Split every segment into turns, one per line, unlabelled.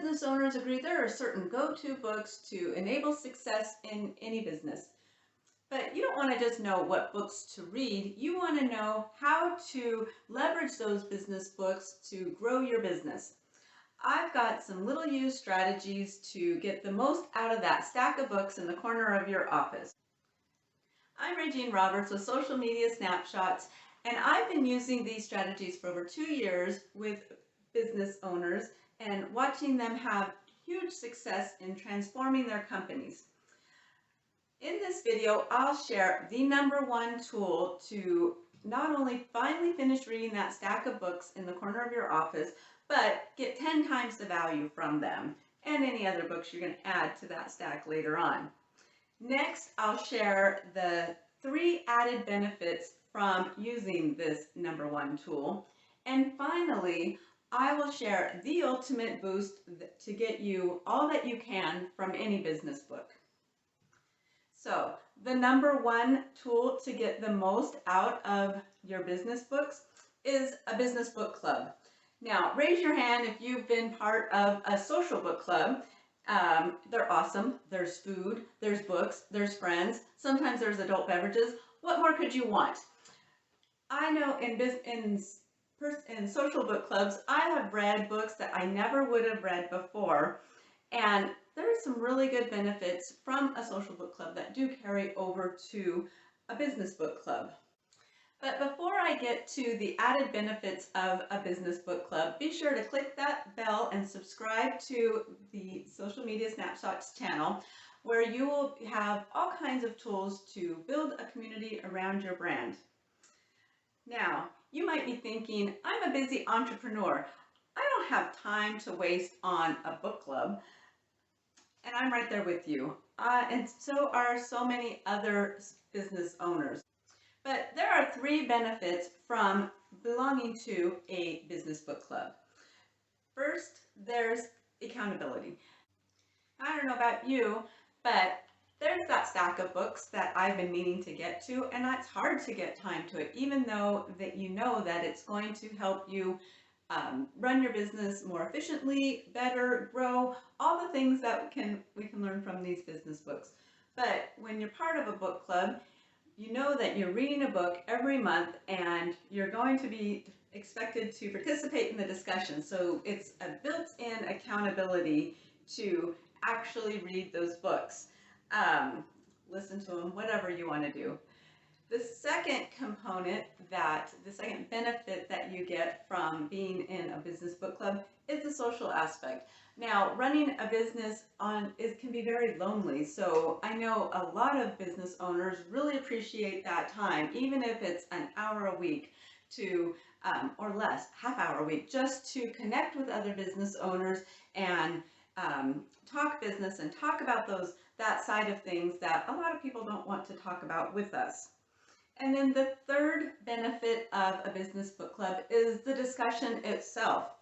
business owners agree there are certain go-to books to enable success in any business. But you don't want to just know what books to read. You want to know how to leverage those business books to grow your business. I've got some little used strategies to get the most out of that stack of books in the corner of your office. I'm Raejean Roberts with Social Media Snapshots, and I've been using these strategies for over 2 years with business owners and watching them have huge success in transforming their companies. In this video, I'll share the #1 tool to not only finally finish reading that stack of books in the corner of your office, but get 10 times the value from them and any other books you're going to add to that stack later on. Next, I'll share the 3 added benefits from using this #1 tool. And finally, I will share the ultimate boost to get you all that you can from any business book. So the #1 tool to get the most out of your business books is a business book club. Now, raise your hand if you've been part of a social book club. They're awesome. There's food, there's books, there's friends. Sometimes there's adult beverages. What more could you want? I know in social book clubs, I have read books that I never would have read before, and there are some really good benefits from a social book club that do carry over to a business book club. But before I get to the added benefits of a business book club, be sure to click that bell and subscribe to the Social Media Snapshots channel, where you will have all kinds of tools to build a community around your brand. Now, you might be thinking, I'm a busy entrepreneur. I don't have time to waste on a book club. And I'm right there with you. And so are so many other business owners. But there are 3 benefits from belonging to a business book club. First, there's accountability. I don't know about you, but there's that stack of books that I've been meaning to get to, and it's hard to get time to it, even though that you know that it's going to help you run your business more efficiently, better, grow, all the things that we can learn from these business books. But when you're part of a book club, you know that you're reading a book every month and you're going to be expected to participate in the discussion. So it's a built-in accountability to actually read those books. Listen to them, whatever you want to do. The second benefit that you get from being in a business book club is the social aspect. Now, running a business can be very lonely, so I know a lot of business owners really appreciate that time, even if it's an hour a week or less, half hour a week, just to connect with other business owners and talk business and talk about that side of things that a lot of people don't want to talk about with us. And then the third benefit of a business book club is the discussion itself.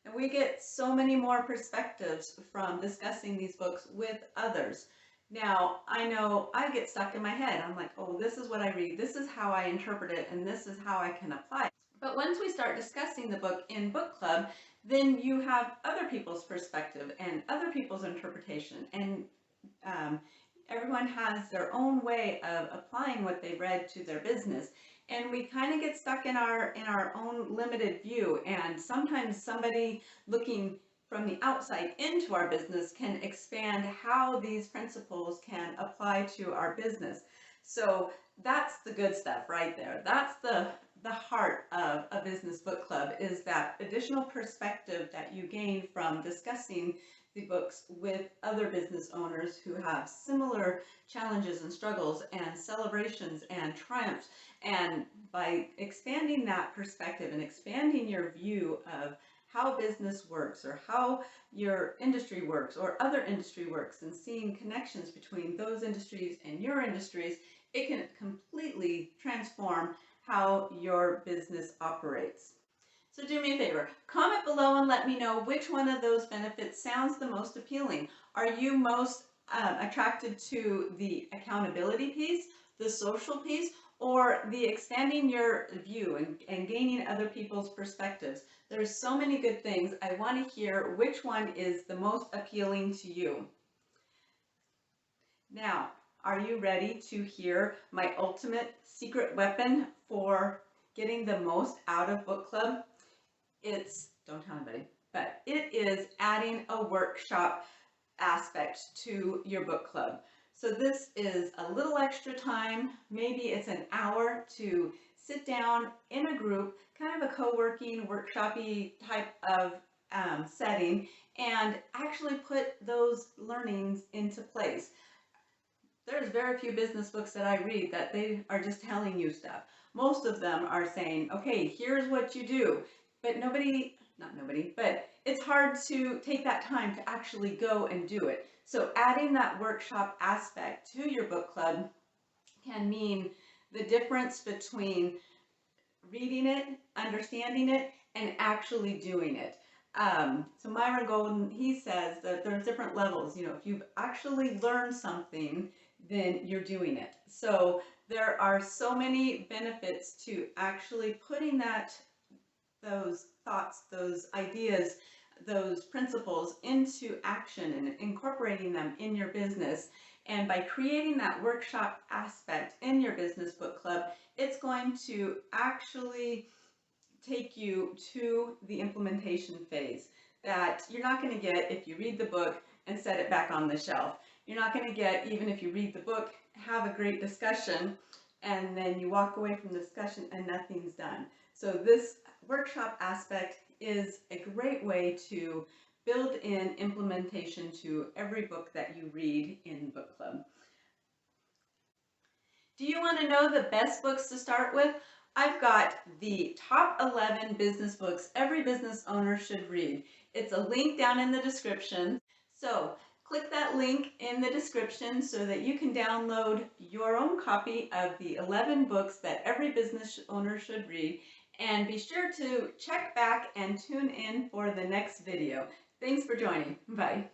And we get so many more perspectives from discussing these books with others. Now, I know I get stuck in my head. I'm like, oh, this is what I read, this is how I interpret it, and this is how I can apply it. But once we start discussing the book in book club, then you have other people's perspective and other people's interpretation, and everyone has their own way of applying what they read to their business. And we kind of get stuck in our own limited view, and sometimes somebody looking from the outside into our business can expand how these principles can apply to our business. So that's the good stuff right there. That's the heart of a business book club, is that additional perspective that you gain from discussing the books with other business owners who have similar challenges and struggles and celebrations and triumphs. And by expanding that perspective and expanding your view of how business works, or how your industry works or other industry works, and seeing connections between those industries and your industries, it can completely transform how your business operates. So do me a favor, comment below and let me know which one of those benefits sounds the most appealing. Are you most attracted to the accountability piece, the social piece, or the expanding your view and gaining other people's perspectives. There's so many good things. I want to hear which one is the most appealing to you. Now, are you ready to hear my ultimate secret weapon for getting the most out of book club? Don't tell anybody, but it is adding a workshop aspect to your book club. So this is a little extra time, maybe it's an hour to sit down in a group, kind of a co-working, workshop-y type of setting, and actually put those learnings into place. There's very few business books that I read that they are just telling you stuff. Most of them are saying, okay, here's what you do. But not nobody, but it's hard to take that time to actually go and do it. So adding that workshop aspect to your book club can mean the difference between reading it, understanding it, and actually doing it. So Myron Golden, he says that there's different levels. You know, if you've actually learned something, then you're doing it. So there are so many benefits to actually putting those thoughts, those ideas, those principles into action and incorporating them in your business. And by creating that workshop aspect in your business book club, it's going to actually take you to the implementation phase that you're not going to get if you read the book and set it back on the shelf. You're not going to get even if you read the book, have a great discussion, and then you walk away from the discussion and nothing's done. So this workshop aspect is a great way to build in implementation to every book that you read in book club. Do you want to know the best books to start with? I've got the top 11 business books every business owner should read. It's a link down in the description. So click that link in the description so that you can download your own copy of the 11 books that every business owner should read. And be sure to check back and tune in for the next video. Thanks for joining. Bye.